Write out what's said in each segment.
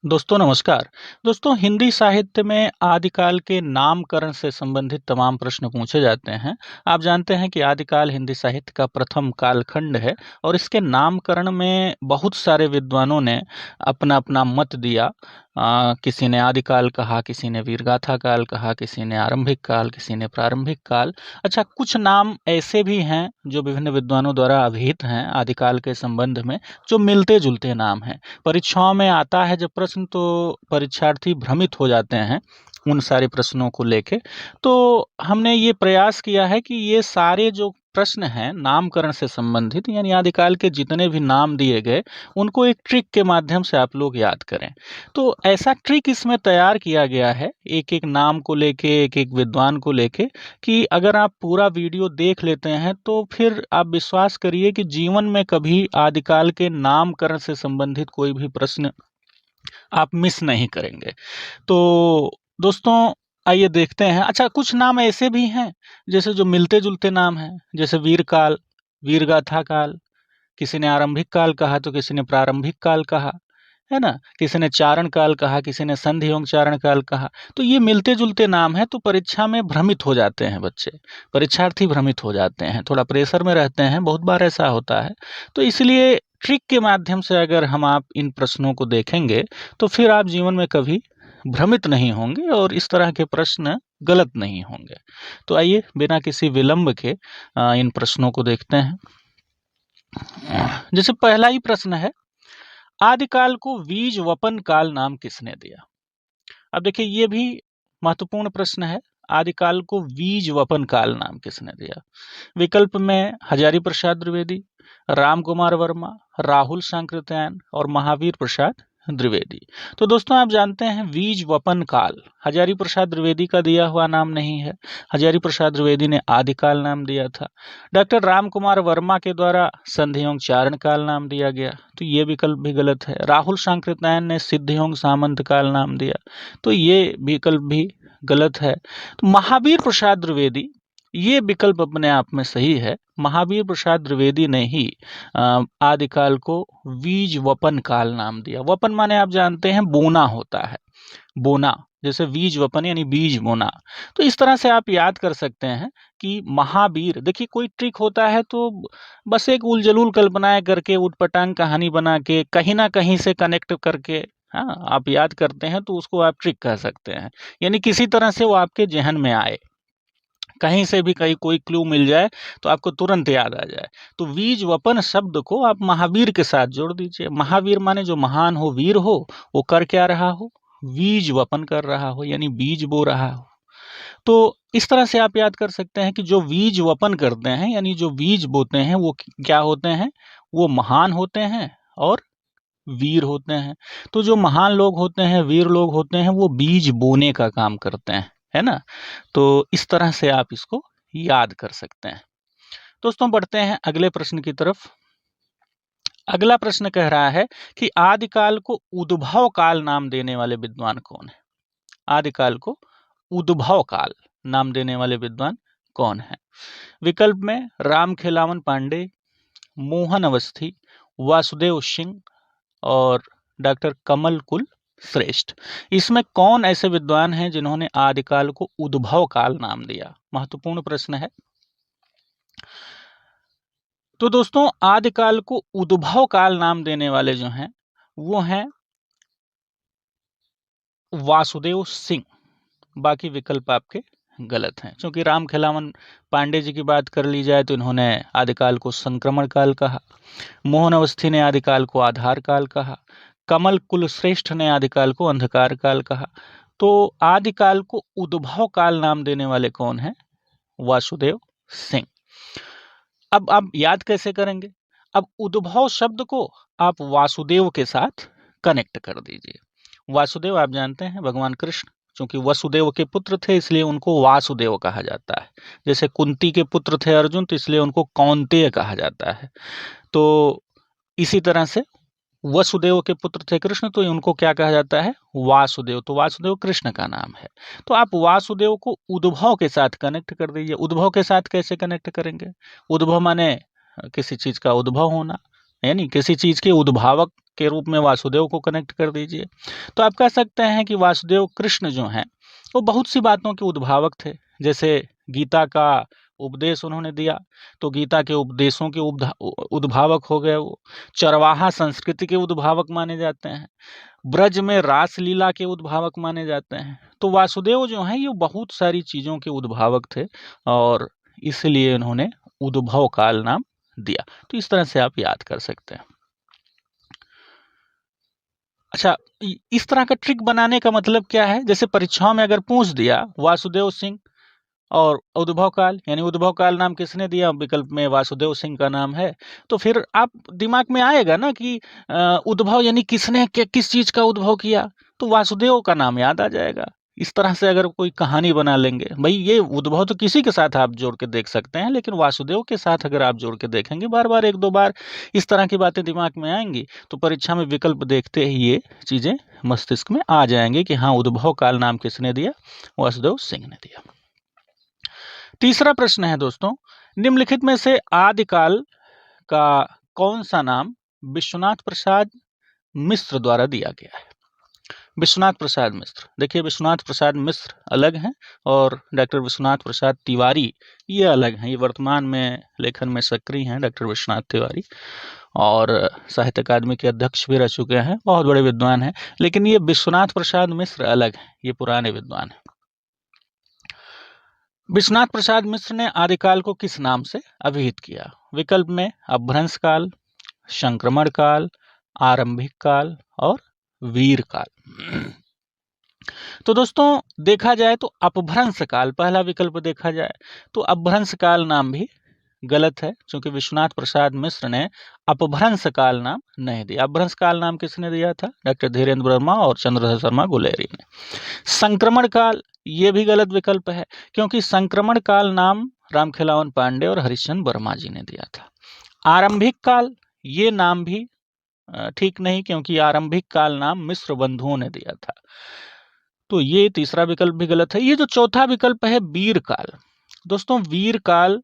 दोस्तों नमस्कार। दोस्तों हिंदी साहित्य में आदिकाल के नामकरण से संबंधित तमाम प्रश्न पूछे जाते हैं। आप जानते हैं कि आदिकाल हिंदी साहित्य का प्रथम कालखंड है और इसके नामकरण में बहुत सारे विद्वानों ने अपना-अपना मत दिया। किसी ने आदिकाल कहा, किसी ने वीरगाथा काल कहा, किसी ने आरंभिक काल, किसी ने प्रारंभिक काल। अच्छा, कुछ नाम ऐसे भी हैं जो विभिन्न विद्वानों द्वारा अभिहित हैं आदिकाल के संबंध में, जो मिलते-जुलते नाम हैं। परीक्षाओं में आता है जब प्रश्न तो परीक्षार्थी भ्रमित हो जाते हैं उन सारे प्रश्नों को लेके। तो हमने ये प्रयास किया है कि ये सारे जो प्रश्न हैं नामकरण से संबंधित यानी आदिकाल के जितने भी नाम दिए गए उनको एक ट्रिक के माध्यम से आप लोग याद करें। तो ऐसा ट्रिक इसमें तैयार किया गया है एक-एक नाम को लेके, एक-एक विद्वान को लेके कि अगर आप पूरा वीडियो देख लेते हैं तो फिर आप विश्वास करिए कि जीवन में कभी आदिकाल के नामकरण से संबंधित कोई भी प्रश्न आप मिस नहीं करेंगे। तो दोस्तों आइए देखते हैं। अच्छा, कुछ नाम ऐसे भी हैं जैसे जो मिलते-जुलते नाम हैं, जैसे वीर काल, वीरगाथा काल, किसी ने आरंभिक काल कहा तो किसी ने प्रारंभिक काल कहा, है ना? किसी ने चारण काल कहा, किसी ने संधि एवं चारण काल कहा। तो ये मिलते-जुलते नाम हैं तो परीक्षा में भ्रमित हो जाते हैं बच्चे, परीक्षार्थी भ्रमित हो जाते हैं, थोड़ा प्रेशर में रहते हैं, बहुत बार ऐसा होता है। तो इसलिए ट्रिक के माध्यम से अगर हम आप इन प्रश्नों को देखेंगे, तो फिर आप जीवन में कभी भ्रमित नहीं होंगे और इस तरह के प्रश्न गलत नहीं होंगे। तो आइए बिना किसी विलंब के इन प्रश्नों को देखते हैं। जैसे पहला ही प्रश्न है, आदिकाल को बीज वपन काल नाम किसने दिया? अब देखिए ये भी महत्वपूर्ण प्रश्न है। आदिकाल को बीज वपन काल नाम किसने दिया? विकल्प में हजारी प्रसाद द्विवेदी, राम कुमार वर्मा, राहुल सांकृत्यायन और महावीर प्रसाद द्विवेदी। तो दोस्तों आप जानते हैं बीज वपन काल हजारी प्रसाद द्विवेदी का दिया हुआ नाम नहीं है। हजारी प्रसाद द्विवेदी ने आदिकाल नाम दिया था। डॉक्टर राम कुमार वर्मा के द्वारा संधि एवं चारण काल नाम दिया गया, तो ये विकल्प भी गलत है। राहुल सांकृत्यायन ने सिद्ध एवं सामंत काल नाम दिया, तो ये विकल्प भी गलत है। तो महावीर प्रसाद द्विवेदी, ये विकल्प अपने आप में सही है। महावीर प्रसाद द्विवेदी ने ही आदिकाल को बीज वपन काल नाम दिया। वपन माने आप जानते हैं बोना होता है, बोना, जैसे बीज वपन यानी बीज बोना। तो इस तरह से आप याद कर सकते हैं कि महावीर, देखिए कोई ट्रिक होता है तो बस एक उलझुल कल्पनाएं करके उटपटांग कहानी बना के कहीं ना कहीं से कनेक्ट करके, हाँ, आप याद करते हैं तो उसको आप ट्रिक कह सकते हैं। यानी किसी तरह से वो आपके जहन में आए, कहीं से भी कहीं कोई क्लू मिल जाए तो आपको तुरंत याद आ जाए। तो बीज वपन शब्द को आप महावीर के साथ जोड़ दीजिए। महावीर माने जो महान हो, वीर हो, वो कर क्या रहा हो? बीज वपन कर रहा हो, यानी बीज बो रहा हो। तो इस तरह से आप याद कर सकते हैं कि जो बीज वपन करते हैं यानी जो बीज बोते हैं वो क्या होते हैं? वो महान होते हैं और वीर होते हैं। तो जो महान लोग होते हैं, वीर लोग होते हैं, वो बीज बोने का काम करते हैं, है ना? तो इस तरह से आप इसको याद कर सकते हैं। दोस्तों बढ़ते हैं अगले प्रश्न की तरफ। अगला प्रश्न कह रहा है कि आदिकाल को उद्भव काल नाम देने वाले विद्वान कौन है? आदिकाल को उद्भव काल नाम देने वाले विद्वान कौन है? विकल्प में राम खेलावन पांडे, मोहन अवस्थी, वासुदेव सिंह और डॉक्टर कमल कुल श्रेष्ठ। इसमें कौन ऐसे विद्वान हैं जिन्होंने आदिकाल को उद्भव काल नाम दिया? महत्वपूर्ण प्रश्न है। तो दोस्तों आदिकाल को उद्भव काल नाम देने वाले जो हैं वो हैं वासुदेव सिंह। बाकी विकल्प आपके गलत हैं, क्योंकि राम खेलावन पांडे जी की बात कर ली जाए तो इन्होंने आदिकाल को संक्रमण काल कहा, मोहन अवस्थी ने आदिकाल को आधार काल कहा, कमल कुलश्रेष्ठ ने आदिकाल को अंधकार काल कहा। तो आदिकाल को उद्भव काल नाम देने वाले कौन हैं? वासुदेव सिंह। अब आप याद कैसे करेंगे? अब उद्भव शब्द को आप वासुदेव के साथ कनेक्ट कर दीजिए। वासुदेव आप जानते हैं भगवान कृष्ण, क्योंकि वसुदेव के पुत्र थे इसलिए उनको वासुदेव कहा जाता है। जैसे कुंती के पुत्र थे अर्जुन तो इसलिए उनको कौन्तेय कहा जाता है। तो इसी तरह से वसुदेव के पुत्र थे कृष्ण तो उनको क्या कहा जाता है? वासुदेव। तो वासुदेव कृष्ण का नाम है। तो आप वासुदेव को उद्भव के साथ कनेक्ट कर दीजिए। उद्भव के साथ कैसे कनेक्ट करेंगे? उद्भव माने किसी चीज का उद्भव होना, यानी किसी चीज के उद्भावक के रूप में वासुदेव को कनेक्ट कर दीजिए। तो आप कह सकते हैं कि वासुदेव कृष्ण जो हैं वो बहुत सी बातों के उद्भावक थे। जैसे गीता का उपदेश उन्होंने दिया, तो गीता के उपदेशों के उद्भावक हो गए वो। चरवाहा संस्कृति के उद्भावक माने जाते हैं। ब्रज में रासलीला के उद्भावक माने जाते हैं। तो वासुदेव जो हैं ये बहुत सारी चीजों के उद्भावक थे और इसलिए उन्होंने उद्भव काल नाम दिया। तो इस तरह से आप याद कर सकते हैं। अच्छा, इस तरह का ट्रिक बनाने का मतलब क्या है? जैसे परीक्षाओं में अगर पूछ दिया वासुदेव सिंह और उद्भव काल, यानी उद्भव काल नाम किसने दिया, विकल्प में वासुदेव सिंह का नाम है, तो फिर आप दिमाग में आएगा ना कि उद्भव यानी किसने किस चीज का उद्भव किया, तो वासुदेव का नाम याद आ जाएगा। इस तरह से अगर कोई कहानी बना लेंगे, भाई ये उद्भव तो किसी के साथ आप जोड़ के देख सकते हैं, लेकिन वासुदेव के साथ अगर आप जोड़ के देखेंगे बार बार, एक दो बार इस तरह की बातें दिमाग में आएंगी, तो परीक्षा में विकल्प देखते ही ये चीजें मस्तिष्क में आ जाएंगी कि हाँ, उद्भव काल नाम किसने दिया, वासुदेव सिंह ने दिया। तीसरा प्रश्न है दोस्तों, निम्नलिखित में से आदिकाल का कौन सा नाम विश्वनाथ प्रसाद मिश्र द्वारा दिया गया है? विश्वनाथ प्रसाद मिश्र, देखिए विश्वनाथ प्रसाद मिश्र अलग हैं और डॉक्टर विश्वनाथ प्रसाद तिवारी ये अलग हैं। ये वर्तमान में लेखन में सक्रिय हैं डॉक्टर विश्वनाथ तिवारी, और साहित्य अकादमी के अध्यक्ष भी रह चुके हैं, बहुत बड़े विद्वान हैं। लेकिन ये विश्वनाथ प्रसाद मिश्र अलग हैं, ये पुराने विद्वान हैं। विश्वनाथ प्रसाद मिश्र ने आदिकाल को किस नाम से अभिहित किया? विकल्प में अपभ्रंश काल, संक्रमण काल, आरंभिक काल और वीर काल। तो दोस्तों देखा जाए तो अपभ्रंश काल पहला विकल्प देखा जाए तो अपभ्रंश काल नाम भी गलत है, क्योंकि विश्वनाथ प्रसाद मिश्र ने अपभ्रंश काल नाम नहीं दिया। अपभ्रंश काल नाम किसने दिया था? डॉक्टर धीरेन्द्र वर्मा और चंद्रधर शर्मा गुलेरी ने। संक्रमण काल ये भी गलत विकल्प है, क्योंकि संक्रमण काल नाम रामखेलावन पांडे और हरिश्चंद्र वर्मा जी ने दिया था। आरंभिक काल ये नाम भी ठीक नहीं, क्योंकि आरंभिक काल नाम मिश्र बंधुओं ने दिया था। तो ये तीसरा विकल्प भी गलत है। ये जो चौथा विकल्प है वीर काल, दोस्तों वीर काल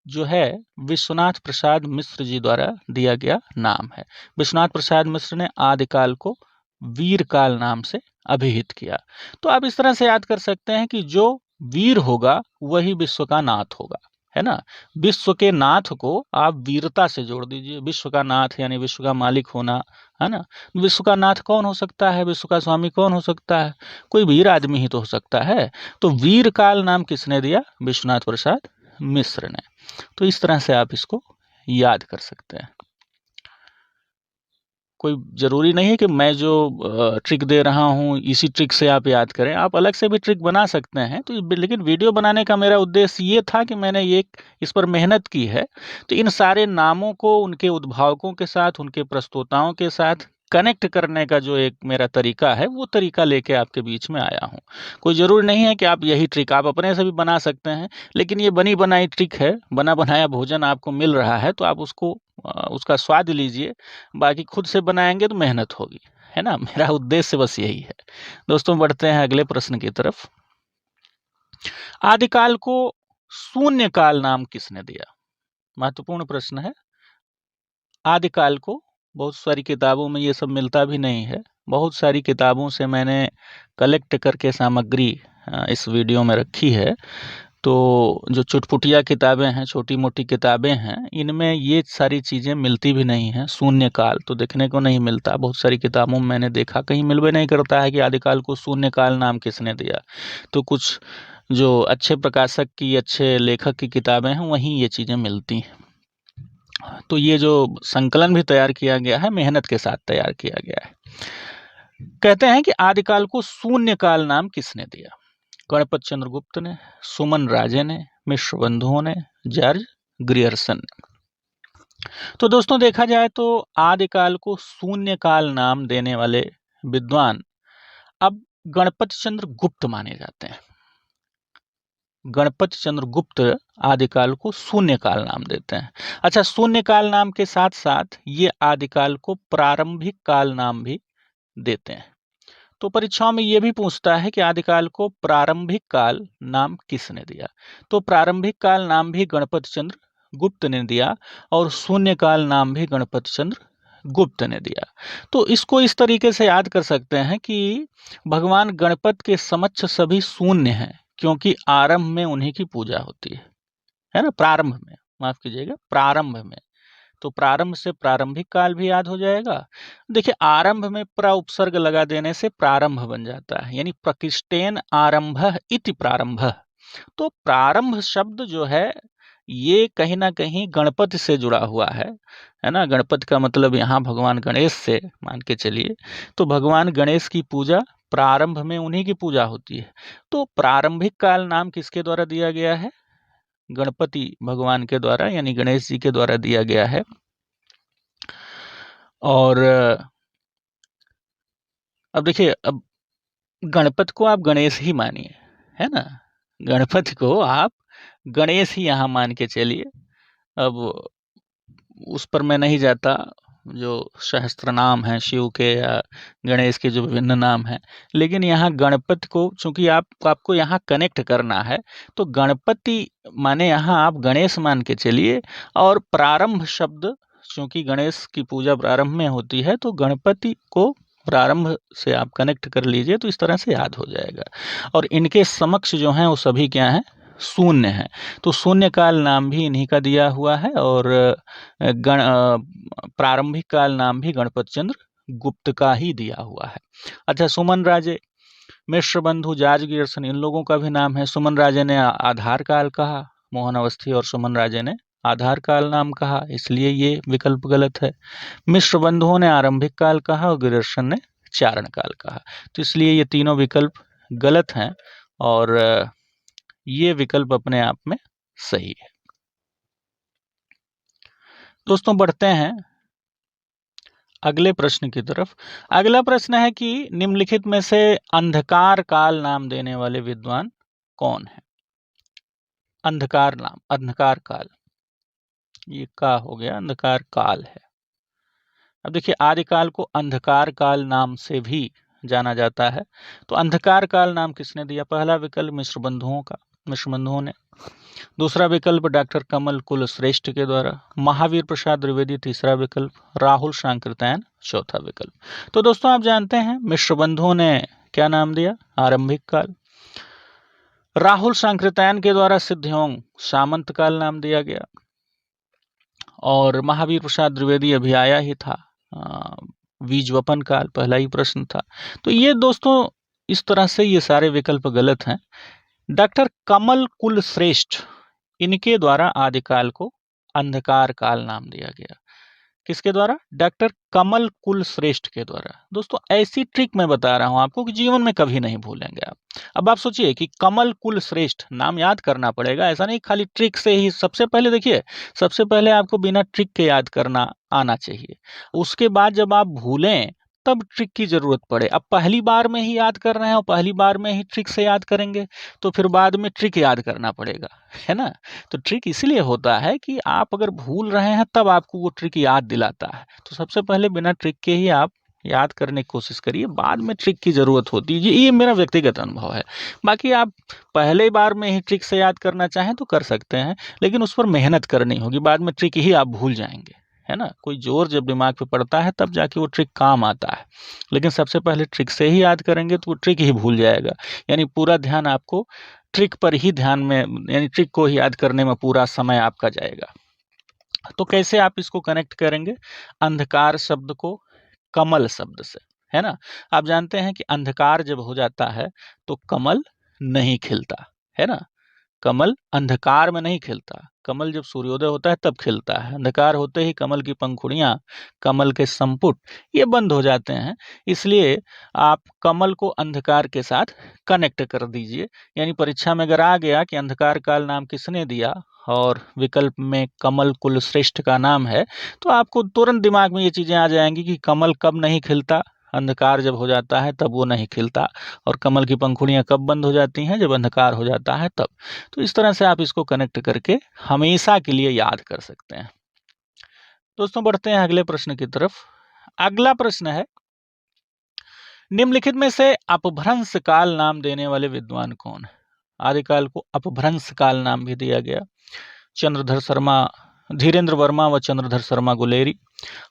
जो है विश्वनाथ प्रसाद मिश्र जी द्वारा दिया गया नाम है। विश्वनाथ प्रसाद मिश्र ने आदिकाल को वीर काल नाम से अभिहित किया। तो आप इस तरह से याद कर सकते हैं कि जो वीर होगा वही विश्व का नाथ होगा, है ना। विश्व के नाथ को आप वीरता से जोड़ दीजिए। विश्व का नाथ यानी विश्व का मालिक होना, है ना। विश्व का नाथ कौन हो सकता है? विश्व का स्वामी कौन हो सकता है? कोई वीर आदमी ही तो हो सकता है। तो वीर काल नाम किसने दिया? विश्वनाथ प्रसाद मिश्र ने। तो इस तरह से आप इसको याद कर सकते हैं। कोई जरूरी नहीं है कि मैं जो ट्रिक दे रहा हूँ इसी ट्रिक से आप याद करें, आप अलग से भी ट्रिक बना सकते हैं। तो लेकिन वीडियो बनाने का मेरा उद्देश्य ये था कि मैंने ये इस पर मेहनत की है, तो इन सारे नामों को उनके उद्भावकों के साथ, उनके प्रस्तोताओं के साथ कनेक्ट करने का जो एक मेरा तरीका है, वो तरीका लेके आपके बीच में आया हूँ। कोई जरूरी नहीं है कि आप यही ट्रिक आप अपने से भी बना सकते हैं, लेकिन ये बनी बनाई ट्रिक है, बना बनाया भोजन आपको मिल रहा है, तो आप उसको उसका स्वाद लीजिए। बाकी खुद से बनाएंगे तो मेहनत होगी, है ना। मेरा उद्देश्य बस यही है। दोस्तों बढ़ते हैं अगले प्रश्न की तरफ। आदिकाल को शून्य काल नाम किसने दिया? महत्वपूर्ण प्रश्न है। आदिकाल को बहुत सारी किताबों में ये सब मिलता भी नहीं है। बहुत सारी किताबों से मैंने कलेक्ट करके सामग्री इस वीडियो में रखी है। तो जो चुटपुटिया किताबें हैं, छोटी मोटी किताबें हैं, इनमें ये सारी चीज़ें मिलती भी नहीं हैं। शून्य काल तो देखने को नहीं मिलता। बहुत सारी किताबों में मैंने देखा कहीं मिलवे नहीं करता है कि आदिकाल को शून्य काल नाम किसने दिया। तो कुछ जो अच्छे प्रकाशक की, अच्छे लेखक की किताबें हैं, वहीं ये चीज़ें मिलती हैं। तो ये जो संकलन भी तैयार किया गया है, मेहनत के साथ तैयार किया गया है। कहते हैं कि आदिकाल को शून्य काल नाम किसने दिया? गणपत चंद्र गुप्त ने, सुमन राजे ने, मिश्र बंधुओं ने, जॉर्ज ग्रियर्सन ने। तो दोस्तों देखा जाए तो आदिकाल को शून्य काल नाम देने वाले विद्वान अब गणपत चंद्र गुप्त माने जाते हैं। गणपत चंद्र गुप्त आदिकाल को शून्य काल नाम देते हैं। अच्छा, शून्य काल नाम के साथ साथ ये आदिकाल को प्रारंभिक काल नाम भी देते हैं। तो परीक्षाओं में ये भी पूछता है कि आदिकाल को प्रारंभिक काल नाम किसने दिया? तो प्रारंभिक काल नाम भी गणपत चंद्र गुप्त ने दिया और शून्य काल नाम भी गणपत चंद्र गुप्त ने दिया। तो इसको इस तरीके से याद कर सकते हैं कि भगवान गणपति के समक्ष सभी शून्य हैं, क्योंकि आरंभ में उन्हीं की पूजा होती है ना, प्रारंभ में, माफ कीजिएगा, प्रारंभ में। तो प्रारंभ से प्रारंभिक काल भी याद हो जाएगा। देखिए, आरंभ में प्र उपसर्ग लगा देने से प्रारंभ बन जाता है, यानी प्रकृष्टेन आरंभः इति प्रारंभः। तो प्रारंभ शब्द जो है ये कहीं ना कहीं गणपति से जुड़ा हुआ है ना। गणपति का मतलब यहाँ भगवान गणेश से मान के चलिए। तो भगवान गणेश की पूजा प्रारंभ में उन्हीं की पूजा होती है। तो प्रारंभिक काल नाम किसके द्वारा दिया गया है? गणपति भगवान के द्वारा, यानी गणेश जी के द्वारा दिया गया है। और अब देखिए, अब गणपति को आप गणेश ही मानिए, है ना। गणपति को आप गणेश ही यहाँ मान के चलिए। अब उस पर मैं नहीं जाता, जो सहस्त्र नाम है शिव के या गणेश के, जो विभिन्न नाम हैं। लेकिन यहाँ गणपति को चूंकि आपको यहाँ कनेक्ट करना है, तो गणपति माने यहाँ आप गणेश मान के चलिए। और प्रारंभ शब्द, चूंकि गणेश की पूजा प्रारंभ में होती है, तो गणपति को प्रारंभ से आप कनेक्ट कर लीजिए, तो इस तरह से याद हो जाएगा। और इनके समक्ष जो हैं वो सभी क्या हैं? शून्य है। तो शून्य काल नाम भी इन्हीं का दिया हुआ है। और प्रारंभिक काल नाम भी गणपत चंद्र गुप्त का ही दिया हुआ है। अच्छा, सुमन राजे, मिश्र बंधु, जाजगीरसन, इन लोगों का भी नाम है। सुमन राजे ने आधार काल कहा, मोहन अवस्थी और सुमन राजे ने आधार काल नाम कहा, इसलिए ये विकल्प गलत है। मिश्र बंधुओं ने आरंभिक काल कहा और गिरसन ने चारण काल कहा, तो इसलिए ये तीनों विकल्प गलत हैं। और ये विकल्प अपने आप में सही है। दोस्तों, बढ़ते हैं अगले प्रश्न की तरफ। अगला प्रश्न है कि निम्नलिखित में से अंधकार काल नाम देने वाले विद्वान कौन है? अंधकार नाम, अंधकार काल, ये का हो गया, अंधकार काल है। अब देखिए, आदिकाल को अंधकार काल नाम से भी जाना जाता है। तो अंधकार काल नाम किसने दिया? पहला विकल्प मिश्र बंधुओं का, मिश्र बंधुओं ने। दूसरा विकल्प डॉक्टर कमल कुल श्रेष्ठ के द्वारा। महावीर प्रसाद द्विवेदी तीसरा विकल्प। राहुल सांकृत्यायन चौथा विकल्प। तो दोस्तों, आप जानते हैं मिश्र बंधुओं ने क्या नाम दिया? आरंभिक काल। राहुल सांकृत्यायन के द्वारा सिद्धयों सामंत काल नाम दिया गया। और महावीर प्रसाद द्विवेदी अभी आया ही था, बीजवपन काल पहला ही प्रश्न था। तो ये दोस्तों, इस तरह से ये सारे विकल्प गलत हैं। डॉक्टर कमल कुल श्रेष्ठ, इनके द्वारा आदिकाल को अंधकार काल नाम दिया गया। किसके द्वारा? डॉक्टर कमल कुल श्रेष्ठ के द्वारा। दोस्तों, ऐसी ट्रिक मैं बता रहा हूं आपको कि जीवन में कभी नहीं भूलेंगे आप। अब आप सोचिए कि कमल कुल श्रेष्ठ नाम याद करना पड़ेगा, ऐसा नहीं खाली ट्रिक से ही। सबसे पहले देखिए, सबसे पहले आपको बिना ट्रिक के याद करना आना चाहिए। उसके बाद जब आप भूलें तब ट्रिक की जरूरत पड़े। अब पहली बार में ही याद कर रहे हैं और पहली बार में ही ट्रिक से याद करेंगे, तो फिर बाद में ट्रिक याद करना पड़ेगा, है ना। तो ट्रिक इसलिए होता है कि आप अगर भूल रहे हैं तब आपको वो ट्रिक याद दिलाता है। तो सबसे पहले बिना ट्रिक के ही आप याद करने की कोशिश करिए, बाद में ट्रिक की जरूरत होती है। ये मेरा व्यक्तिगत अनुभव है। बाकी आप पहले बार में ही ट्रिक से याद करना चाहें तो कर सकते हैं, लेकिन उस पर मेहनत करनी होगी, बाद में ट्रिक ही आप भूल जाएंगे, है ना। कोई जोर जब दिमाग पे पड़ता है तब जाके वो ट्रिक काम आता है। लेकिन सबसे पहले ट्रिक से ही याद करेंगे तो वो ट्रिक ही भूल जाएगा। यानी पूरा ध्यान आपको ट्रिक पर ही ध्यान में, यानी ट्रिक को ही याद करने में पूरा समय आपका जाएगा। तो कैसे आप इसको कनेक्ट करेंगे? अंधकार शब्द को कमल शब्द से, है ना। आप जानते हैं कि अंधकार जब हो जाता है तो कमल नहीं खिलता, है ना। कमल अंधकार में नहीं खिलता। कमल जब सूर्योदय होता है तब खिलता है। अंधकार होते ही कमल की पंखुड़ियां, कमल के संपुट, ये बंद हो जाते हैं। इसलिए आप कमल को अंधकार के साथ कनेक्ट कर दीजिए। यानी परीक्षा में अगर आ गया कि अंधकार काल नाम किसने दिया और विकल्प में कमल कुल श्रेष्ठ का नाम है, तो आपको तुरंत दिमाग में ये चीजें आ जाएंगी कि कमल कब नहीं खिलता? अंधकार जब हो जाता है तब वो नहीं खिलता। और कमल की पंखुड़ियां कब बंद हो जाती हैं? जब अंधकार हो जाता है तब। तो इस तरह से आप इसको कनेक्ट करके हमेशा के लिए याद कर सकते हैं। दोस्तों, बढ़ते हैं अगले प्रश्न की तरफ। अगला प्रश्न है, निम्नलिखित में से अपभ्रंश काल नाम देने वाले विद्वान कौन है? आदिकाल को अपभ्रंश काल नाम भी दिया गया। चंद्रधर शर्मा, धीरेन्द्र वर्मा व चंद्रधर शर्मा गुलेरी,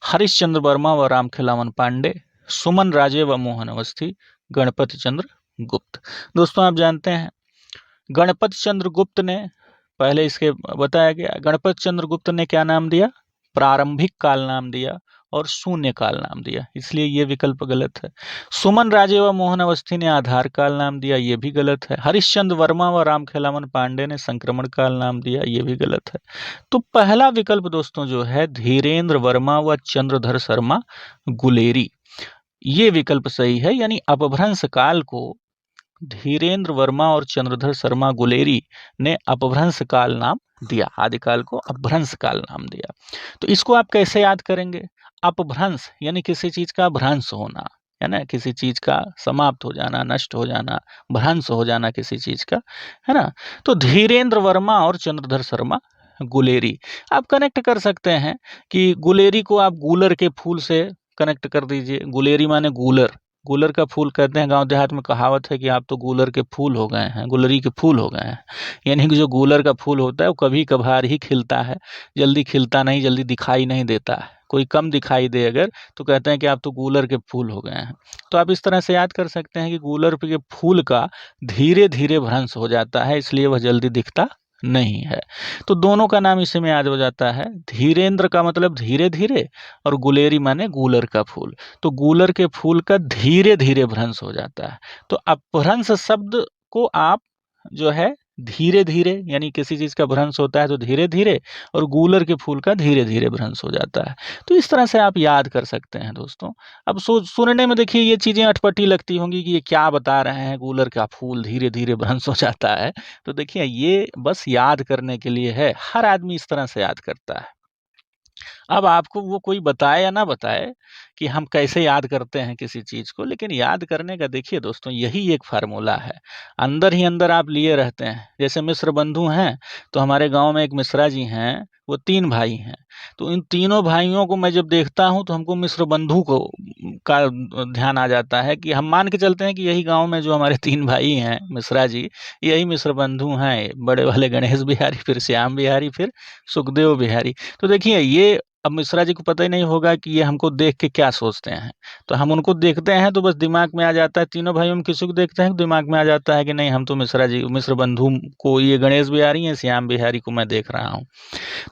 हरिश्चंद्र वर्मा व रामखेलावन पांडे, सुमन राजे व मोहन अवस्थी, गणपति चंद्र गुप्त। दोस्तों आप जानते हैं गणपति चंद्र गुप्त ने, पहले इसके बताया गया, गणपति चंद्र गुप्त ने क्या नाम दिया? प्रारंभिक काल नाम दिया और शून्य काल नाम दिया, इसलिए ये विकल्प गलत है। सुमन राजे व मोहन अवस्थी ने आधार काल नाम दिया, ये भी गलत है। हरिश्चंद्र वर्मा व रामखेलावन पांडे ने संक्रमण काल नाम दिया, ये भी गलत है। तो पहला विकल्प दोस्तों जो है धीरेन्द्र वर्मा व चंद्रधर शर्मा गुलेरी, ये विकल्प सही है। यानी अपभ्रंश काल को धीरेन्द्र वर्मा और चंद्रधर शर्मा गुलेरी ने अपभ्रंश काल नाम दिया, आदिकाल को अपभ्रंश काल नाम दिया। तो इसको आप कैसे याद करेंगे? अपभ्रंश यानी किसी चीज का भ्रंश होना, है ना, किसी चीज का समाप्त हो जाना, नष्ट हो जाना, भ्रंश हो जाना किसी चीज का, है ना। तो धीरेन्द्र वर्मा और चंद्रधर शर्मा गुलेरी आप कनेक्ट कर सकते हैं कि गुलेरी को आप गूलर के फूल से कनेक्ट कर दीजिए। गुलेरी माने गूलर, गूलर का फूल कहते हैं, गांव देहात में कहावत है कि आप तो गूलर के फूल हो गए हैं, गुलरी के फूल हो गए हैं। यानी कि जो गूलर का फूल होता है वो कभी कभार ही खिलता है, जल्दी खिलता नहीं, जल्दी दिखाई नहीं देता है। कोई कम दिखाई दे अगर तो कहते हैं कि आप तो गूलर के फूल हो गए हैं। तो आप इस तरह से याद कर सकते हैं कि गूलर के फूल का धीरे धीरे भ्रंश हो जाता है, इसलिए वह जल्दी दिखता नहीं है। तो दोनों का नाम इसी में याद हो जाता है। धीरेन्द्र का मतलब धीरे धीरे और गुलेरी माने गूलर का फूल। तो गूलर के फूल का धीरे धीरे भ्रंश हो जाता है। तो अपभ्रंश शब्द को आप जो है धीरे धीरे, यानी किसी चीज का भ्रंश होता है तो धीरे धीरे, और गूलर के फूल का धीरे धीरे भ्रंश हो जाता है। तो इस तरह से आप याद कर सकते हैं दोस्तों। अब सुनने में देखिए ये चीजें अटपटी लगती होंगी कि ये क्या बता रहे हैं, गूलर का फूल धीरे धीरे भ्रंश हो जाता है। तो देखिए ये बस याद करने के लिए है, हर आदमी इस तरह से याद करता है। अब आपको वो कोई बताए या ना बताए कि हम कैसे याद करते हैं किसी चीज को, लेकिन याद करने का देखिए दोस्तों यही एक फार्मूला है, अंदर ही अंदर आप लिए रहते हैं। जैसे मिश्र बंधु हैं, तो हमारे गांव में एक मिश्रा जी हैं, वो 3 भाई हैं। तो इन तीनों भाइयों को मैं जब देखता हूं तो हमको मिश्र बंधु को का ध्यान आ जाता है कि हम मान के चलते हैं कि यही गांव में जो हमारे 3 भाई हैं मिश्रा जी, यही मिश्र बंधु हैं, बड़े वाले गणेश बिहारी, फिर श्याम बिहारी, फिर सुखदेव बिहारी। तो देखिए ये अब मिश्रा जी को पता ही नहीं होगा कि ये हमको देख के क्या सोचते हैं। तो हम उनको देखते हैं तो बस दिमाग में आ जाता है, तीनों भाइयों में किसी को देखते हैं तो दिमाग में आ जाता है कि नहीं हम तो मिश्रा जी, मिश्र बंधु को, ये गणेश बिहारी हैं, श्याम बिहारी को मैं देख रहा हूँ।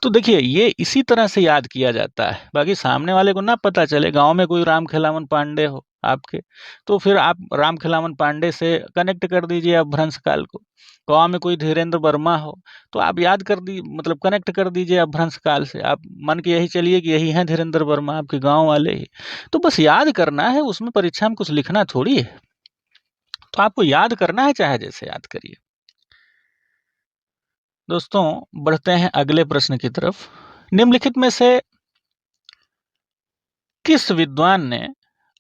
तो देखिए ये इसी तरह से याद किया जाता है। बाकी सामने वाले को ना पता चले, गांव में कोई रामखेलावन पांडे हो आपके, तो फिर आप रामखेलावन पांडे से कनेक्ट कर दीजिए अपभ्रंश काल को। गांव में कोई धीरेन्द्र वर्मा हो तो आप याद कर दी, मतलब कनेक्ट कर दीजिए अपभ्रंश काल से। आप मन के यही चलिए कि यही है धीरेन्द्र वर्मा, आपके गांव वाले ही। तो बस याद करना है, उसमें परीक्षा में कुछ लिखना थोड़ी है। तो आपको याद करना है, चाहे जैसे याद करिए। दोस्तों बढ़ते हैं अगले प्रश्न की तरफ। निम्नलिखित में से किस विद्वान ने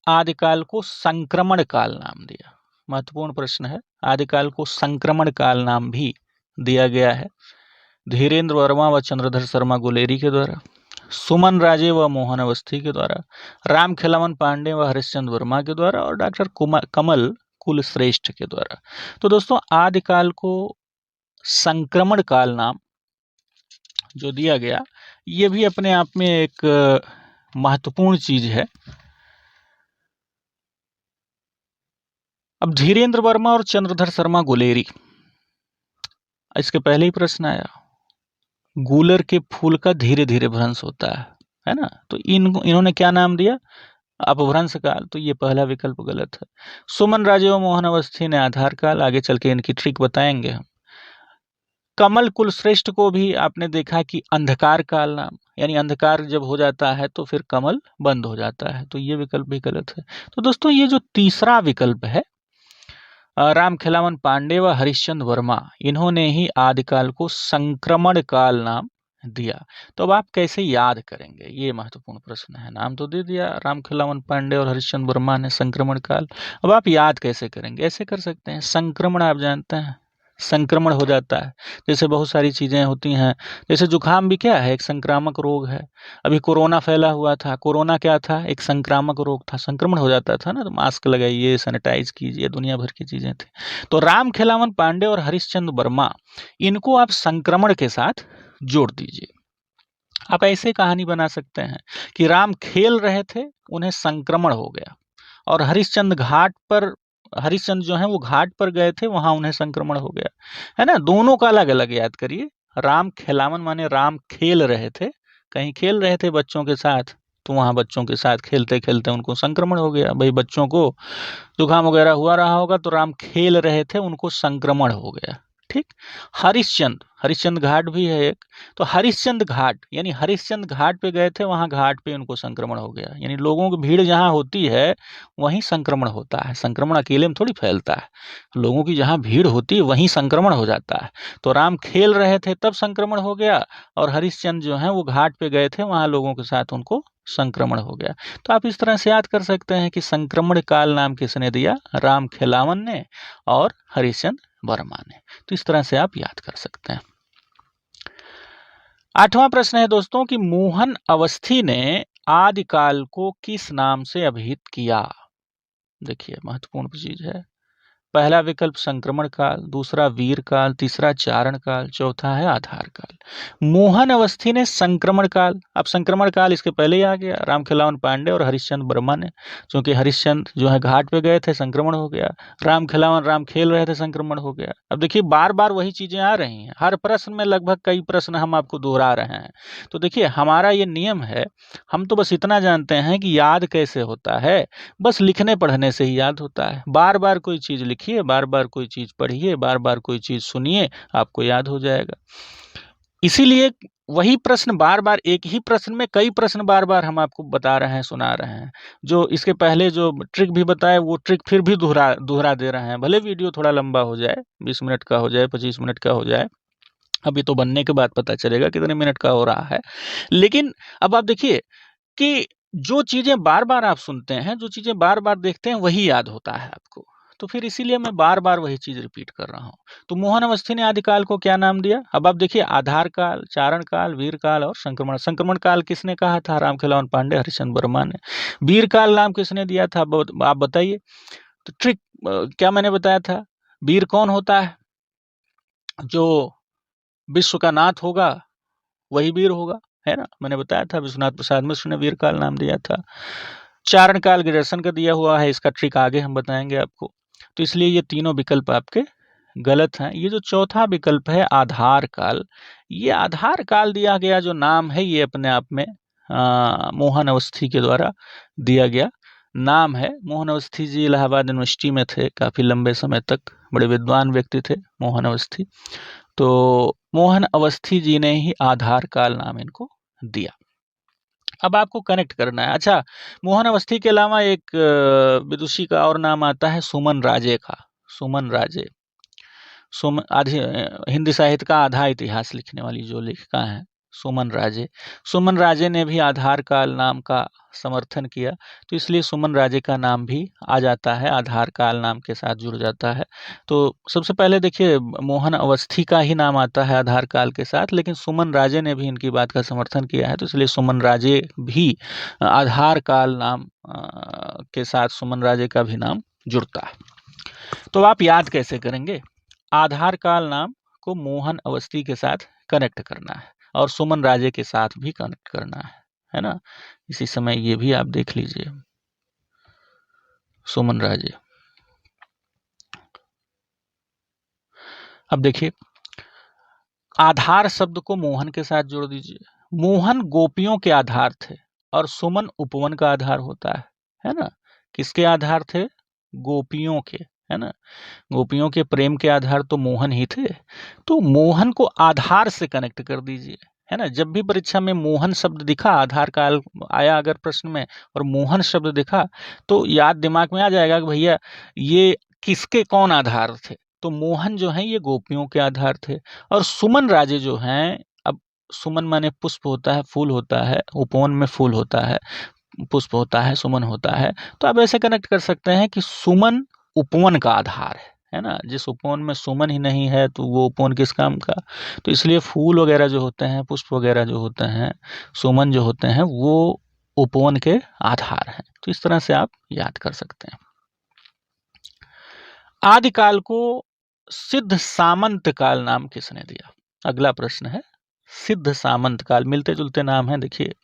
आदिकाल को संक्रमण काल नाम दिया? महत्वपूर्ण प्रश्न है। आदिकाल को संक्रमण काल नाम भी दिया गया है। धीरेन्द्र वर्मा व चंद्रधर शर्मा गुलेरी के द्वारा, सुमन राजे व मोहन अवस्थी के द्वारा, रामखेलावन पांडे व हरिश्चंद्र वर्मा के द्वारा, और डॉक्टर कमल कुलश्रेष्ठ के द्वारा। तो दोस्तों आदिकाल को संक्रमण काल नाम जो दिया गया, ये भी अपने आप में एक महत्वपूर्ण चीज है। अब धीरेन्द्र वर्मा और चंद्रधर शर्मा गुलेरी, इसके पहले ही प्रश्न आया, गूलर के फूल का धीरे धीरे भ्रंश होता है ना। तो इन्होंने क्या नाम दिया? अपभ्रंश काल। तो ये पहला विकल्प गलत है। सुमन राजे व मोहन अवस्थी ने आधार काल, आगे चल के इनकी ट्रिक बताएंगे हम। कमल कुलश्रेष्ठ को भी आपने देखा कि अंधकार काल नाम, यानी अंधकार जब हो जाता है तो फिर कमल बंद हो जाता है। तो ये विकल्प भी गलत है। तो दोस्तों ये जो तीसरा विकल्प है, रामखेलावन पांडे व हरिश्चंद्र वर्मा, इन्होंने ही आदिकाल को संक्रमण काल नाम दिया। तो अब आप कैसे याद करेंगे, ये महत्वपूर्ण प्रश्न है। नाम तो दे दिया, रामखेलावन पांडे और हरिश्चंद्र वर्मा ने संक्रमण काल। अब आप याद कैसे करेंगे? ऐसे कर सकते हैं, संक्रमण आप जानते हैं, संक्रमण हो जाता है। जैसे बहुत सारी चीजें होती हैं, जैसे जुकाम भी क्या है, एक संक्रामक रोग है। अभी कोरोना फैला हुआ था, कोरोना क्या था? एक संक्रामक रोग था, संक्रमण हो जाता था ना। तो मास्क लगाइए, सैनिटाइज कीजिए, दुनिया भर की चीजें थी। तो रामखेलावन पांडे और हरिश्चंद्र वर्मा, इनको आप संक्रमण के साथ जोड़ दीजिए। आप ऐसे कहानी बना सकते हैं कि राम खेल रहे थे, उन्हें संक्रमण हो गया, और हरिश्चंद्र जो है वो घाट पर गए थे, वहां उन्हें संक्रमण हो गया, है ना। दोनों का अलग अलग याद करिए। राम खेलावन माने राम खेल रहे थे, कहीं खेल रहे थे बच्चों के साथ, तो वहां बच्चों के साथ खेलते खेलते उनको संक्रमण हो गया। भाई बच्चों को जुकाम वगैरह हुआ रहा होगा, तो राम खेल रहे थे, उनको संक्रमण हो गया। ठीक। हरिश्चंद्र घाट भी है एक, तो हरिश्चंद्र घाट यानी हरिश्चंद्र घाट पे गए थे, वहां घाट पे उनको संक्रमण हो गया। यानी लोगों की भीड़ जहां होती है वहीं संक्रमण होता है, संक्रमण अकेले में थोड़ी फैलता है। लोगों की जहां भीड़ होती है वहीं संक्रमण हो जाता है। तो राम खेल रहे थे तब संक्रमण हो गया, और हरिश्चंद्र जो है वो घाट पे गए थे, वहां लोगों के साथ उनको संक्रमण हो गया। तो आप इस तरह से याद कर सकते हैं कि संक्रमण काल नाम किसने दिया? राम खेलावन ने और हरिश्चंद्र वर्मा ने। तो इस तरह से आप याद कर सकते हैं। 8वां प्रश्न है दोस्तों कि मोहन अवस्थी ने आदिकाल को किस नाम से अभिहित किया? देखिए महत्वपूर्ण चीज है। पहला विकल्प संक्रमण काल, दूसरा वीर काल, तीसरा चारण काल, चौथा है आधार काल। मोहन अवस्थी ने संक्रमण काल, अब संक्रमण काल इसके पहले ही आ गया, राम खिलावन पांडे और हरिश्चंद्र वर्मा ने, क्योंकि हरिश्चंद्र जो है घाट पे गए थे, संक्रमण हो गया। राम खिलावन राम खेल रहे थे, संक्रमण हो गया। अब देखिए बार बार वही चीजें आ रही हैं, हर प्रश्न में लगभग कई प्रश्न हम आपको दोहरा रहे हैं। तो देखिए हमारा ये नियम है, हम तो बस इतना जानते हैं कि याद कैसे होता है, बस लिखने पढ़ने से ही याद होता है। बार बार कोई चीज लिखिए, बार बार कोई चीज पढ़िए, बार बार कोई चीज सुनिए, आपको याद हो जाएगा। इसीलिए वही प्रश्न बार बार, एक ही प्रश्न में कई प्रश्न बार बार हम आपको बता रहे हैं, सुना रहे हैं। जो इसके पहले जो ट्रिक भी बताए वो ट्रिक फिर भी दोहरा दोहरा दे रहे हैं, भले वीडियो थोड़ा लंबा हो जाए, 20 मिनट का हो जाए, 25 मिनट का हो जाए, अभी तो बनने के बाद पता चलेगा कितने मिनट का हो रहा है। लेकिन अब आप देखिए कि जो चीजें बार बार आप सुनते हैं, जो चीजें बार बार देखते हैं, वही याद होता है आपको। तो फिर इसीलिए मैं बार बार वही चीज रिपीट कर रहा हूँ। तो मोहन अवस्थी ने आदिकाल को क्या नाम दिया? अब आप देखिए आधार काल, चारण काल, वीर काल और संक्रमण। संक्रमण काल किसने कहा था? राम खिलावन पांडे, हरिश्चंद्र वर्मा ने। वीर काल नाम किसने दिया था? आप बताइए। तो ट्रिक क्या मैंने बताया था? वीर कौन होता है? जो विश्व का नाथ होगा वही वीर होगा, है ना। मैंने बताया था, विश्वनाथ प्रसाद मिश्र ने वीर काल नाम दिया था। चारण काल ग्रेडर्सन का दिया हुआ है, इसका ट्रिक आगे हम बताएंगे आपको। तो इसलिए ये तीनों विकल्प आपके गलत हैं। ये जो चौथा विकल्प है आधार काल, ये आधार काल दिया गया जो नाम है, ये अपने आप में मोहन अवस्थी के द्वारा दिया गया नाम है। मोहन अवस्थी जी इलाहाबाद यूनिवर्सिटी में थे काफी लंबे समय तक, बड़े विद्वान व्यक्ति थे मोहन अवस्थी। तो मोहन अवस्थी जी ने ही आधार काल नाम इनको दिया। अब आपको कनेक्ट करना है। अच्छा, मोहन अवस्थी के अलावा एक विदुषी का और नाम आता है सुमन राजे का। सुमन राजे, आधे हिंदी साहित्य का आधा इतिहास लिखने वाली जो लेखिका हैं सुमन राजे। सुमन राजे ने भी आधार काल नाम का समर्थन किया, तो इसलिए सुमन राजे का नाम भी आ जाता है, आधार काल नाम के साथ जुड़ जाता है। तो सबसे पहले देखिए मोहन अवस्थी का ही नाम आता है आधार काल के साथ, लेकिन सुमन राजे ने भी इनकी बात का समर्थन किया है, तो इसलिए सुमन राजे भी आधार काल नाम के साथ सुमन राजे का भी नाम जुड़ता है। तो आप याद कैसे करेंगे? आधार काल नाम को मोहन अवस्थी के साथ कनेक्ट करना है और सुमन राजे के साथ भी कनेक्ट करना है ना। इसी समय ये भी आप देख लीजिए, सुमन राजे। अब देखिए आधार शब्द को मोहन के साथ जोड़ दीजिए। मोहन गोपियों के आधार थे और सुमन उपवन का आधार होता है ना। किसके आधार थे? गोपियों के, है ना। गोपियों के प्रेम के आधार तो मोहन ही थे, तो मोहन को आधार से कनेक्ट कर दीजिए, है ना। जब भी परीक्षा में मोहन शब्द दिखा, आधार काल आया अगर प्रश्न में और मोहन शब्द दिखा, तो याद दिमाग में आ जाएगा कि भैया ये किसके कौन आधार थे। तो मोहन जो है ये गोपियों के आधार थे, और सुमन राजे जो हैं, अब सुमन माने पुष्प होता है, फूल होता है, उपवन में फूल होता है, पुष्प होता है, सुमन होता है। तो आप ऐसे कनेक्ट कर सकते हैं कि सुमन उपवन का आधार है ना। जिस उपवन में सुमन ही नहीं है तो वो उपवन किस काम का। तो इसलिए फूल वगैरह जो होते हैं, पुष्प वगैरह जो होते हैं, सुमन जो होते हैं, वो उपवन के आधार हैं। तो इस तरह से आप याद कर सकते हैं। आदिकाल को सिद्ध सामंत काल नाम किसने दिया? अगला प्रश्न है, सिद्ध सामंत काल, मिलते जुलते नाम हैं देखिए,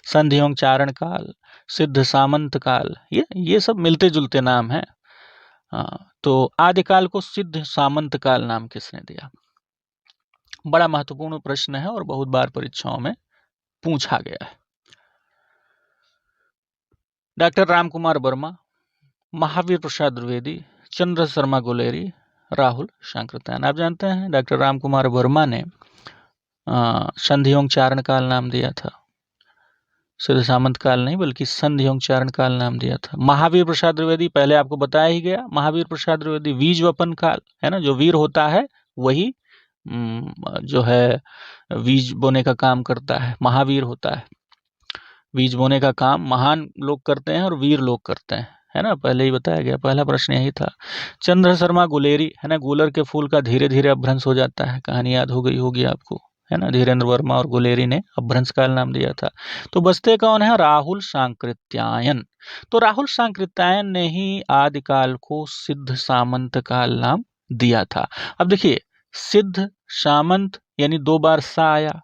संधियों चारण काल, सिद्ध सामंत काल, ये सब मिलते जुलते नाम हैं। हाँ, तो आदिकाल को सिद्ध सामंत काल नाम किसने दिया? बड़ा महत्वपूर्ण प्रश्न है और बहुत बार परीक्षाओं में पूछा गया है। डॉक्टर रामकुमार वर्मा, महावीर प्रसाद द्विवेदी, चंद्र शर्मा गुलेरी, राहुल सांकृत्यायन। आप जानते हैं डॉक्टर रामकुमार वर्मा ने संधियों चारण काल नाम दिया था, सिद्ध सामंत काल नहीं बल्कि संधियों चारण काल नाम दिया था। महावीर प्रसाद द्विवेदी पहले आपको बताया ही गया, महावीर प्रसाद द्विवेदी बीज वपन काल है ना, जो वीर होता है वही जो है बीज बोने का काम करता है, महावीर होता है। बीज बोने का काम महान लोग करते हैं और वीर लोग करते हैं, है ना, पहले ही बताया गया, पहला प्रश्न यही था। चंद्र शर्मा गुलेरी है ना, गुलर के फूल का धीरे धीरे अपभ्रंश हो जाता है, कहानी याद हो गई होगी आपको, है ना, धीरेन्द्र वर्मा और गुलेरी ने अपभ्रंश काल नाम दिया था। तो बचते कौन है? राहुल सांकृत्यायन। तो राहुल सांकृत्यायन ने ही आदिकाल को सिद्ध सामंत काल नाम दिया था। अब देखिए, सिद्ध सामंत यानी 2 बार सा आया,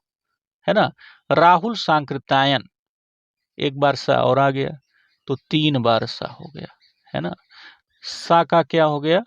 है ना, राहुल सांकृत्यायन एक बार सा और आ गया तो 3 बार सा हो गया, है ना। सा का क्या हो गया?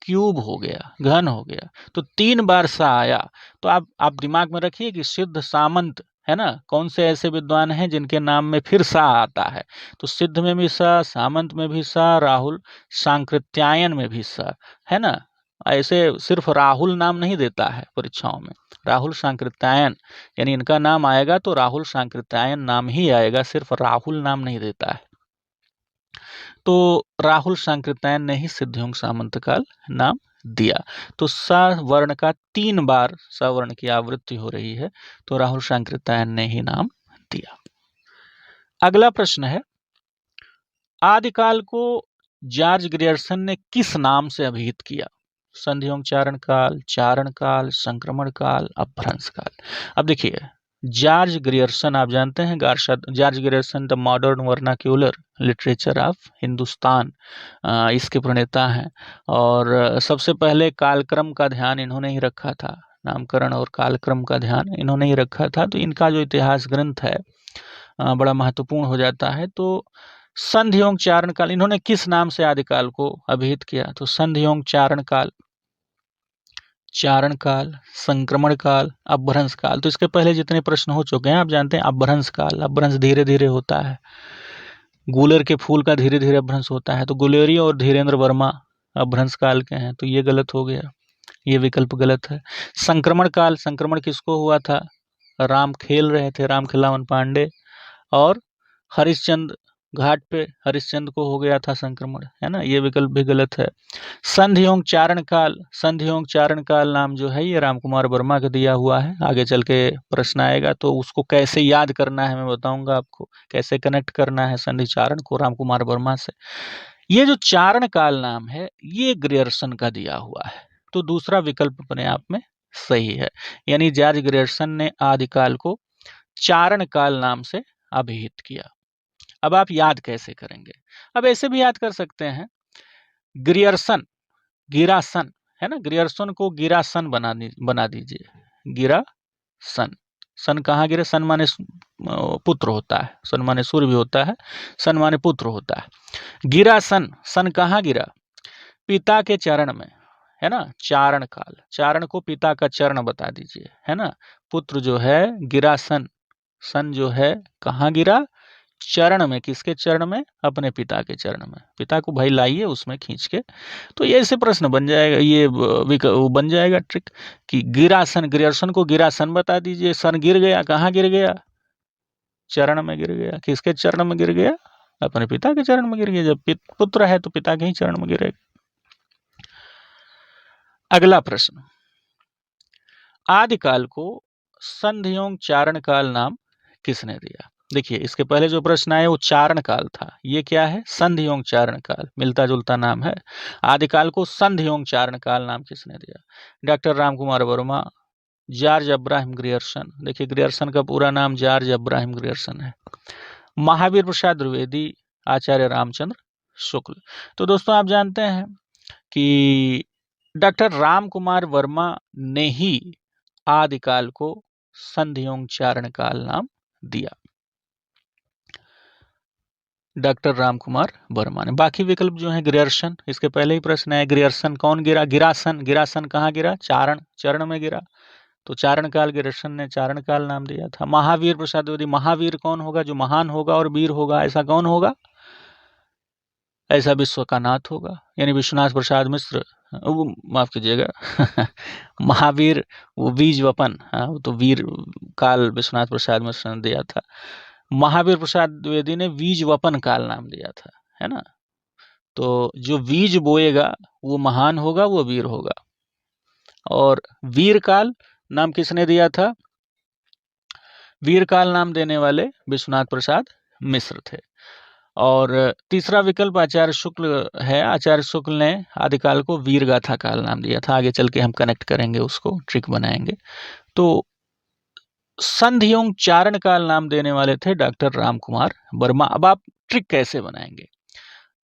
क्यूब हो गया, घन हो गया, तो 3 बार सा आया। तो आप दिमाग में रखिए कि सिद्ध सामंत, है ना, कौन से ऐसे विद्वान हैं जिनके नाम में फिर सा आता है? तो सिद्ध में भी सा, सामंत में भी सा, राहुल सांकृत्यायन में भी सा, है ना। ऐसे सिर्फ राहुल नाम नहीं देता है परीक्षाओं में, राहुल सांकृत्यायन यानी इनका नाम आएगा तो राहुल सांकृत्यायन नाम ही आएगा, सिर्फ राहुल नाम नहीं देता है। तो राहुल सांकृत्यायन ने ही सिद्धयों सामंत काल नाम दिया। तो सा वर्ण का 3 बार सा वर्ण की आवृत्ति हो रही है, तो राहुल सांकृत्यायन ने ही नाम दिया। अगला प्रश्न है, आदिकाल को जॉर्ज ग्रियर्सन ने किस नाम से अभिहित किया? संधियों चारण काल, संक्रमण काल, अपभ्रंश काल। अब देखिए, जॉर्ज ग्रियर्सन आप जानते हैं, George Grierson the modern vernacular literature of Hindustan, इसके प्रणेता हैं। और सबसे पहले कालक्रम का ध्यान इन्होंने ही रखा था, नामकरण और कालक्रम का ध्यान इन्होंने ही रखा था। तो इनका जो इतिहास ग्रंथ है बड़ा महत्वपूर्ण हो जाता है। तो संधियों चारण काल इन्होंने किस नाम से आदिकाल को अभिहित किया? तो संधियों चारण काल, संक्रमण काल, अपभ्रंश काल। तो इसके पहले जितने प्रश्न हो चुके हैं आप जानते हैं, अपभ्रंश काल, अपभ्रंश धीरे धीरे होता है, गुलर के फूल का धीरे धीरे अपभ्रंश होता है। तो गुलेरी और धीरेन्द्र वर्मा अपभ्रंश काल के हैं, तो ये गलत हो गया, ये विकल्प गलत है। संक्रमण काल, संक्रमण किसको हुआ था? राम खेल रहे थे, राम खिलावन पांडे, और हरिश्चंद्र घाट पे हरिश्चंद्र को हो गया था संक्रमण, है ना, ये विकल्प भी गलत है। संधियों चारण काल नाम जो है ये रामकुमार वर्मा का दिया हुआ है। आगे चल के प्रश्न आएगा तो उसको कैसे याद करना है मैं बताऊंगा आपको, कैसे कनेक्ट करना है संधि चारण को रामकुमार वर्मा से। ये जो चारण काल नाम है ये ग्रियर्सन का दिया हुआ है, तो दूसरा विकल्प अपने आप में सही है, यानी जॉर्ज ग्रियर्सन ने आदिकाल को चारण काल नाम से अभिहित किया। अब आप याद कैसे करेंगे? अब ऐसे भी याद कर सकते हैं, ग्रियर्सन गिरासन, है ना, ग्रियर्सन को गिरासन बना दीजिए, गिरासन। सन कहाँ गिरे? सन माने पुत्र होता है, सन माने सूर्य भी होता है, सन माने पुत्र होता है। गिरासन, सन कहाँ गिरा? पिता के चरण में, है ना। चारण काल, चारण को पिता का चरण बता दीजिए, है ना। पुत्र जो है गिरासन, सन जो है कहाँ गिरा? चरण में। किसके चरण में? अपने पिता के चरण में। पिता को भाई लाइए उसमें खींच के। तो ये ऐसे प्रश्न बन जाएगा, ये बन जाएगा ट्रिक कि गिरासन, ग्रियर्सन को गिरासन बता दीजिए। सन गिर गया, कहाँ गिर गया? चरण में गिर गया। किसके चरण में गिर गया? अपने पिता के चरण में गिर गया। जब पुत्र है तो पिता के ही चरण में गिरेगा। अगला प्रश्न, आदिकाल को संधियों चारण काल नाम किसने दिया? देखिए, इसके पहले जो प्रश्न आए वो चारण काल था, ये क्या है? संधियों चारण काल, मिलता जुलता नाम है। आदिकाल को संधियों चारण काल नाम किसने दिया? Doctor Ramkumar Verma, George Abraham Grierson. देखिए, ग्रियर्सन का पूरा नाम जॉर्ज अब्राहम ग्रियर्सन है। महावीर प्रसाद द्विवेदी, आचार्य रामचंद्र शुक्ल। तो दोस्तों आप जानते हैं कि डॉक्टर रामकुमार वर्मा ने ही आदिकाल को संधियों चारण काल नाम दिया? डॉक्टर रामकुमार वर्मा ने। बाकी विकल्प जो है ग्रियर्सन, इसके पहले ही प्रश्न है, ग्रियर्सन कौन गिरा? गिरासन। गिरासन कहाँ गिरा? चारण, चरण में गिरा। तो चारण काल ग्रियर्सन ने चारण काल नाम दिया था। महावीर प्रसाद द्विवेदी, महावीर कौन होगा? जो महान होगा और वीर होगा, ऐसा कौन होगा? ऐसा विश्व का नाथ होगा, यानी विश्वनाथ प्रसाद मिश्र। माफ कीजिएगा महावीर वो बीज वपन, हाँ वो तो वीर काल विश्वनाथ प्रसाद मिश्र ने दिया था। महावीर प्रसाद द्विवेदी ने बीज वपन काल नाम दिया था, है ना। तो जो बीज बोएगा वो महान होगा, वो वीर होगा। और वीर काल नाम किसने दिया था? वीर काल नाम देने वाले विश्वनाथ प्रसाद मिश्र थे। और तीसरा विकल्प आचार्य शुक्ल है। आचार्य शुक्ल ने आदिकाल को वीर गाथा काल नाम दिया था। आगे चल के हम कनेक्ट करेंगे, उसको ट्रिक बनाएंगे। तो संधियों चारण काल नाम देने वाले थे डॉक्टर रामकुमार वर्मा। अब आप ट्रिक कैसे बनाएंगे?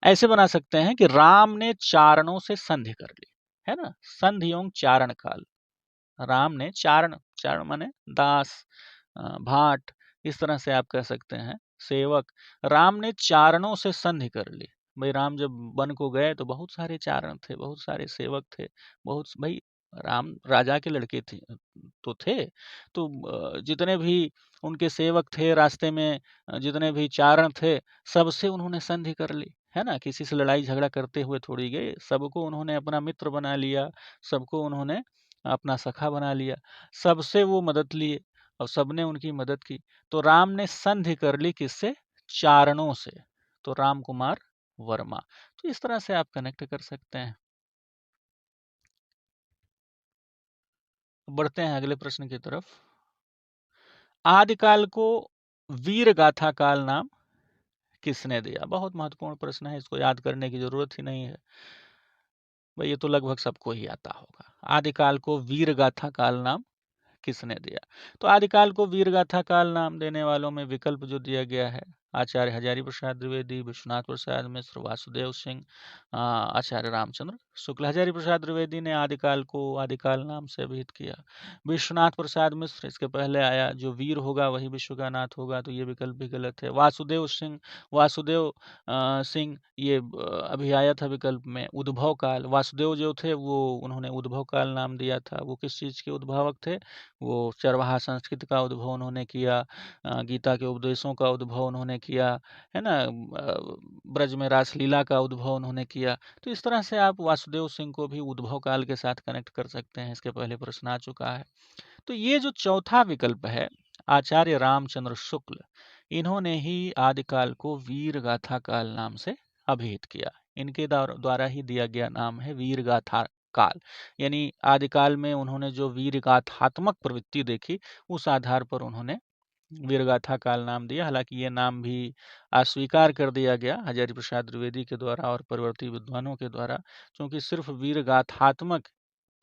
ऐसे बना सकते हैं कि राम ने चारणों से संधि कर ली, है ना। संधियों चारण काल, राम ने चारण, चारण माने दास, भाट, इस तरह से आप कह सकते हैं, सेवक। राम ने चारणों से संधि कर ली। भाई राम जब वन को गए तो बहुत सारे चारण थे, बहुत सारे सेवक थे, बहुत भाई राम राजा के लड़के थे तो थे। तो जितने भी उनके सेवक थे रास्ते में, जितने भी चारण थे, सबसे उन्होंने संधि कर ली, है ना। किसी से लड़ाई झगड़ा करते हुए थोड़ी गए, सबको उन्होंने अपना मित्र बना लिया, सबको उन्होंने अपना सखा बना लिया, सबसे वो मदद लिए और सबने उनकी मदद की। तो राम ने संधि कर ली किससे? चारणों से। तो राम कुमार वर्मा। तो इस तरह से आप कनेक्ट कर सकते हैं। बढ़ते हैं अगले प्रश्न की तरफ। आदिकाल को वीर गाथा काल नाम किसने दिया? बहुत महत्वपूर्ण प्रश्न है, इसको याद करने की जरूरत ही नहीं है भाई, ये तो लगभग सबको ही आता होगा। आदिकाल को वीर गाथा काल नाम किसने दिया? तो आदिकाल को वीर गाथा काल नाम देने वालों में विकल्प जो दिया गया है, आचार्य हजारी प्रसाद द्विवेदी, विश्वनाथ प्रसाद मिश्र, वासुदेव सिंह, आचार्य रामचंद्र शुक्ल। हजारी प्रसाद द्विवेदी ने आदिकाल को आदिकाल नाम से अभिहित किया। विश्वनाथ प्रसाद मिश्र, इसके पहले आया, जो वीर होगा वही विश्व का नाथ होगा, तो ये विकल्प भी गलत है। वासुदेव सिंह, वासुदेव सिंह, ये अभी आया था विकल्प में। उद्भव काल, वासुदेव जो थे वो उन्होंने उद्भव काल नाम दिया था। वो किस चीज के उद्भावक थे? वो चरवाहा संस्कृति का उद्भव उन्होंने किया, गीता के उपदेशों का उद्भव उन्होंने किया, है ना। ब्रज में रासलीला का उद्भव उन्होंने किया। तो इस तरह से आप वासुदेव सिंह को भी उद्भव काल के साथ कनेक्ट कर सकते हैं, इसके पहले प्रश्न आ चुका है। तो ये जो चौथा विकल्प है, आचार्य रामचंद्र शुक्ल, इन्होंने ही आदिकाल को वीर गाथा काल नाम से अभिहित किया। इनके द्वारा ही दिया गया नाम है वीर गाथा काल। यानी आदिकाल में उन्होंने जो वीर गाथात्मक प्रवृत्ति देखी, उस आधार पर उन्होंने वीरगाथा काल नाम दिया। हालांकि ये नाम भी अस्वीकार कर दिया गया हजारी प्रसाद द्विवेदी के द्वारा और परिवर्ती विद्वानों के द्वारा, क्योंकि सिर्फ वीरगाथात्मक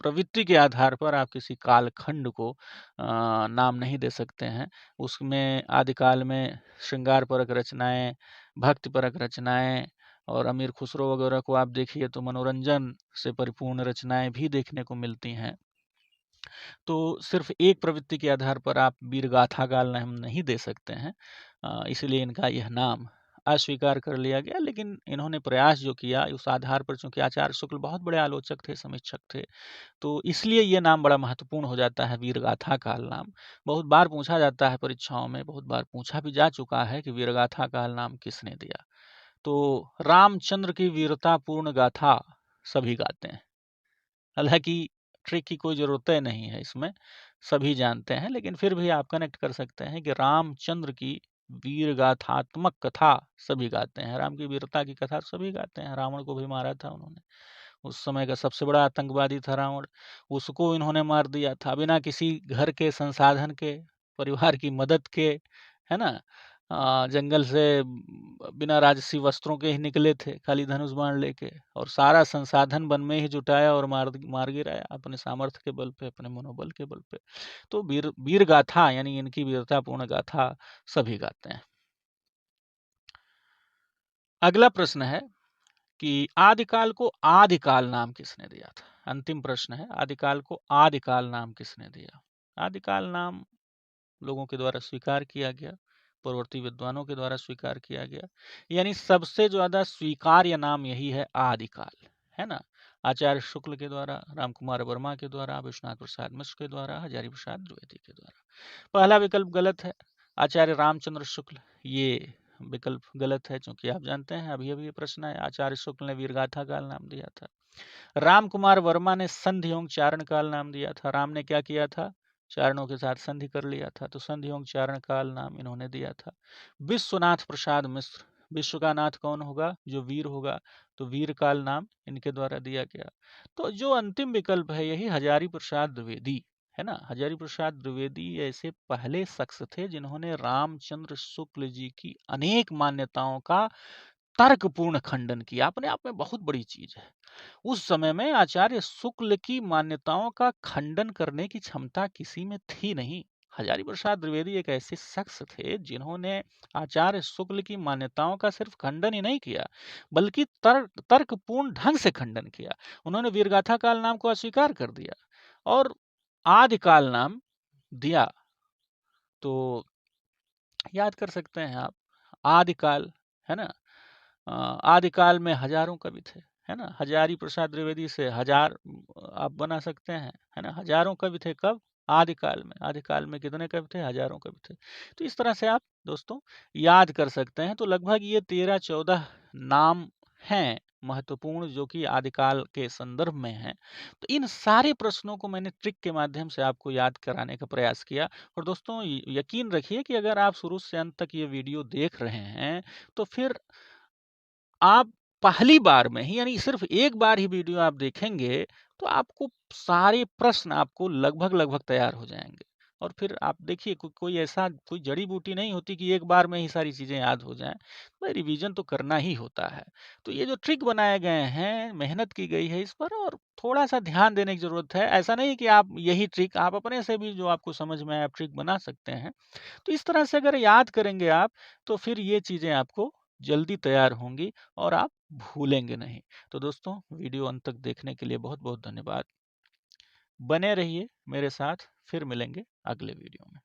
प्रवृत्ति के आधार पर आप किसी कालखंड को नाम नहीं दे सकते हैं। उसमें आदिकाल में श्रृंगार परक रचनाएं, भक्ति परक रचनाएं और अमीर खुसरो वगैरह को आप देखिए तो मनोरंजन से परिपूर्ण रचनाएं भी देखने को मिलती हैं। तो सिर्फ एक प्रवृत्ति के आधार पर आप वीरगाथा काल नाम नहीं दे सकते हैं, इसलिए इनका यह नाम अस्वीकार कर लिया गया। लेकिन इन्होंने प्रयास जो किया उस आधार पर, चूंकि आचार्य शुक्ल बहुत बड़े आलोचक थे, समीक्षक थे, तो इसलिए ये नाम बड़ा महत्वपूर्ण हो जाता है, वीरगाथा काल नाम। बहुत बार पूछा जाता है परीक्षाओं में, बहुत बार पूछा भी जा चुका है कि वीरगाथा काल नाम किसने दिया। तो रामचंद्र की वीरतापूर्ण गाथा सभी गाते हैं। हालांकि ट्रिक की कोई ज़रूरत नहीं है इसमें, सभी जानते हैं, लेकिन फिर भी आप कनेक्ट कर सकते हैं कि रामचंद्र की वीर गाथात्मक कथा सभी गाते हैं। राम की वीरता की कथा सभी गाते हैं। रावण को भी मारा था उन्होंने, उस समय का सबसे बड़ा आतंकवादी था रावण, उसको इन्होंने मार दिया था बिना किसी घर के संसाधन के, परिवार की मदद के, है ना। जंगल से बिना राजसी वस्त्रों के ही निकले थे, खाली धनुष बाण लेके, और सारा संसाधन वन में ही जुटाया और मार मार गिराया अपने सामर्थ्य के बल पे, अपने मनोबल के बल पे। तो वीर वीर गाथा, यानी इनकी वीरतापूर्ण गाथा सभी गाते हैं। अगला प्रश्न है कि आदिकाल को आदिकाल नाम किसने दिया था? अंतिम प्रश्न है, आदिकाल को आदिकाल नाम किसने दिया? आदिकाल नाम लोगों के द्वारा स्वीकार किया गया, पूर्ववर्ती विद्वानों के द्वारा स्वीकार किया गया, यानी सबसे ज्यादा स्वीकार्य नाम यही है आदिकाल, है ना। आचार्य शुक्ल के द्वारा, रामकुमार वर्मा के द्वारा, विश्वनाथ प्रसाद मिश्र के द्वारा, हजारी प्रसाद द्विवेदी के द्वारा। पहला विकल्प गलत है, आचार्य रामचंद्र शुक्ल, ये विकल्प गलत है, क्योंकि आप जानते हैं अभी अभी ये प्रश्न है, आचार्य शुक्ल ने वीरगाथा काल नाम दिया था। रामकुमार वर्मा ने संधि एवं चारण काल नाम दिया था। राम ने क्या किया था, चारणों के साथ संधि कर लिया था, तो संधि एवं चारण काल नाम इन्होंने दिया था। विश्वनाथ प्रसाद मिश्र, विश्व का नाथ कौन होगा, जो वीर होगा, तो वीर काल नाम इनके द्वारा दिया गया। तो जो अंतिम विकल्प है यही हजारी प्रसाद द्विवेदी, है ना। हजारी प्रसाद द्विवेदी ऐसे पहले शख्स थे जिन्होंने रामचंद्र शुक्ल जी की अनेक मान्यताओं का तर्कपूर्ण खंडन किया, अपने आप में बहुत बड़ी चीज है। उस समय में आचार्य शुक्ल की मान्यताओं का खंडन करने की क्षमता किसी में थी नहीं। हजारी प्रसाद द्विवेदी एक ऐसे शख्स थे जिन्होंने आचार्य शुक्ल की मान्यताओं का सिर्फ खंडन ही नहीं किया, बल्कि तर्कपूर्ण ढंग से खंडन किया। उन्होंने वीरगाथा काल नाम को अस्वीकार कर दिया और आदिकाल नाम दिया। तो याद कर सकते हैं आप, आदिकाल, है ना। आदिकाल में हजारों कवि थे, है ना। हजारी प्रसाद द्विवेदी से हजार आप बना सकते हैं, है ना। हजारों कवि थे कब, आदिकाल में। आदिकाल में कितने कवि थे, हजारों कवि थे। तो इस तरह से आप दोस्तों याद कर सकते हैं। तो लगभग ये 13-14 नाम हैं महत्वपूर्ण, जो कि आदिकाल के संदर्भ में हैं। तो इन सारे प्रश्नों को मैंने ट्रिक के माध्यम से आपको याद कराने का प्रयास किया। और दोस्तों यकीन रखिए कि अगर आप शुरू से अंत तक ये वीडियो देख रहे हैं तो फिर आप पहली बार में ही, यानी सिर्फ एक बार ही वीडियो आप देखेंगे तो आपको सारे प्रश्न आपको लगभग तैयार हो जाएंगे। और फिर आप देखिए कोई ऐसा कोई जड़ी बूटी नहीं होती कि एक बार में ही सारी चीजें याद हो जाएं, तो रिवीजन तो करना ही होता है। तो ये जो ट्रिक बनाए गए हैं, मेहनत की गई है इस पर, और थोड़ा सा ध्यान देने की जरूरत है। ऐसा नहीं कि आप यही ट्रिक आप अपने से भी जो आपको समझ में आए आप ट्रिक बना सकते हैं। तो इस तरह से अगर याद करेंगे आप तो फिर ये चीजें आपको जल्दी तैयार होंगी और आप भूलेंगे नहीं। तो दोस्तों वीडियो अंत तक देखने के लिए बहुत बहुत धन्यवाद। बने रहिए मेरे साथ, फिर मिलेंगे अगले वीडियो में।